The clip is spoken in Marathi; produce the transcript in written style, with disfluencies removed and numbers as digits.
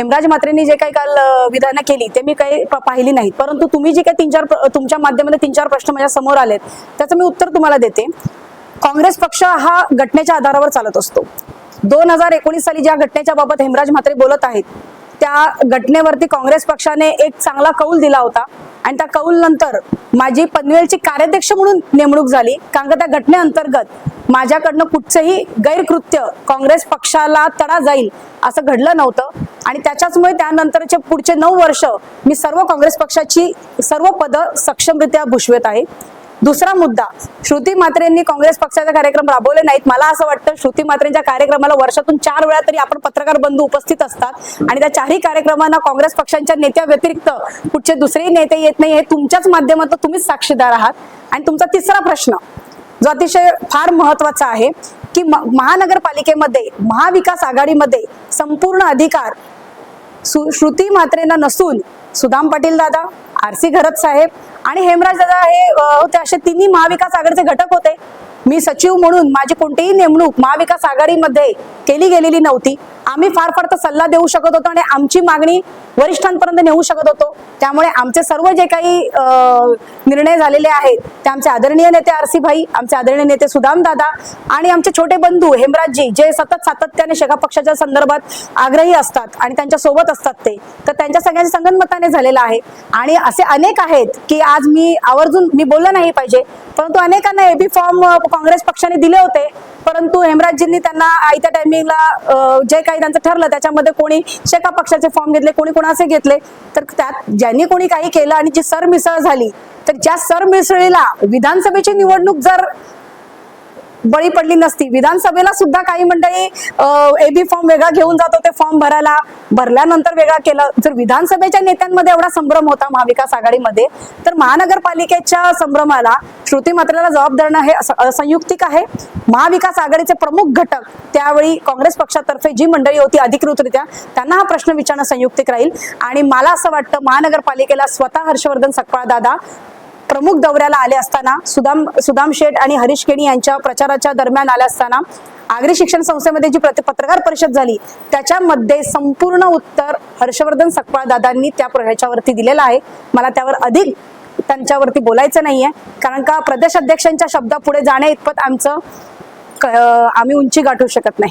हेमराज म्हात्रेंनी जे काही काल विधानं केली ते मी काही पाहिली नाहीत, परंतु तुम्ही जे काही 3-4 तुमच्या माध्यमाने 3-4 प्रश्न माझ्या समोर आलेत त्याचं मी उत्तर तुम्हाला देते. काँग्रेस पक्ष हा घटनेच्या आधारावर चालत असतो. 2019 साली ज्या घटनेच्या बाबत हेमराज म्हात्रे बोलत आहेत त्या घटनेवरती काँग्रेस पक्षाने एक चांगला कौल दिला होता आणि त्या कौल नंतर माझी पनवेलची कार्याध्यक्ष म्हणून नेमणूक झाली, कारण का त्या घटनेअंतर्गत माझ्याकडनं कुठचंही गैरकृत्य काँग्रेस पक्षाला तडा जाईल असं घडलं नव्हतं आणि त्याच्याचमुळे त्यानंतरचे पुढचे 9 वर्ष मी सर्व काँग्रेस पक्षाची सर्व पदं सक्षमरित्या भूषवत आहे. दुसरा मुद्दा, श्रुती म्हात्रेंनी काँग्रेस पक्षाचे कार्यक्रम राबवले नाहीत. मला असं वाटतं श्रुती म्हात्रेंच्या कार्यक्रमाला वर्षातून 4 वेळा तरी आपण पत्रकार बंधू उपस्थित असतात आणि त्या 4ही कार्यक्रमांना काँग्रेस पक्षांच्या नेत्या व्यतिरिक्त कुठचे दुसरेही नेते येत नाही, हे तुमच्याच माध्यमातून तुम्हीच साक्षीदार आहात. आणि तुमचा तिसरा प्रश्न जो अतिशय फार महत्वाचा आहे की महानगरपालिकेमध्ये महाविकास आघाडीमध्ये संपूर्ण अधिकार श्रुती म्हात्रेंना नसून सुदाम पाटील दादा, आरसी घरत साहेब आणि हेमराज दादा हे होते, असे तिन्ही महाविकास आघाडीचे घटक होते. मी सचिव म्हणून माझी कोणतीही नेमणूक महाविकास आघाडीमध्ये केली गेलेली नव्हती. आम्ही फार फार तर सल्ला देऊ शकत होतो आणि आमची मागणी वरिष्ठांपर्यंत नेऊ शकत होतो. त्यामुळे आमचे सर्व जे काही निर्णय झालेले आहेत ते आमचे आदरणीय नेते आरसी भाई, आमचे आदरणीय नेते सुदाम दादा आणि आमचे छोटे बंधू हेमराजजी जे सातत्याने शेका पक्षाच्या संदर्भात आग्रही असतात आणि त्यांच्या सोबत असतात ते, तर त्यांच्या सगळ्यांच्या संगनमताने झालेला आहे. आणि असे अनेक आहेत की आज मी आवर्जून मी बोललं नाही पाहिजे, परंतु अनेकांना एबी फॉर्म काँग्रेस पक्षाने दिले होते, परंतु हेमराजजींनी त्यांना आयत्या टायमिंगला जे काही त्यांचं ठरलं त्याच्यामध्ये कोणी शेका पक्षाचे फॉर्म घेतले, कोणी कोणाचे घेतले. तर त्यात ज्यांनी कोणी काही केलं आणि जी सरमिसळ झाली, तर ज्या सरमिसळीला विधानसभेची निवडणूक जर बळी पडली नसती, विधानसभेला सुद्धा काही मंडळी एबी फॉर्म वेगळा घेऊन जात होते, फॉर्म भरल्यानंतर वेगळा केला. जर विधानसभेच्या नेत्यांमध्ये एवढा संभ्रम होता महाविकास आघाडीमध्ये, तर महानगरपालिकेच्या संभ्रमाला श्रुती म्हात्रेला जबाब देणं हे असंयुक्तिक आहे. महाविकास आघाडीचे प्रमुख घटक त्यावेळी काँग्रेस पक्षातर्फे जी मंडळी होती अधिकृतरित्या, त्यांना हा प्रश्न विचारणं संयुक्तिक राहील. आणि मला असं वाटतं महानगरपालिकेला स्वतः हर्षवर्धन सकपाळ दादा प्रमुख दौऱ्याला आले असताना, सुदाम शेठ आणि हरीश केणी यांच्या प्रचाराच्या दरम्यान आले असताना, आगरी शिक्षण संस्थेमध्ये जी पत्रकार परिषद झाली त्याच्यामध्ये संपूर्ण उत्तर हर्षवर्धन सकपाळ दादांनी त्या ह्याच्यावरती दिलेलं आहे. मला त्यावर अधिक त्यांच्यावरती बोलायचं नाहीये, कारण का प्रदेश अध्यक्षांच्या शब्दापुढे जाण्या इतपत आम्ही उंची गाठू शकत नाही.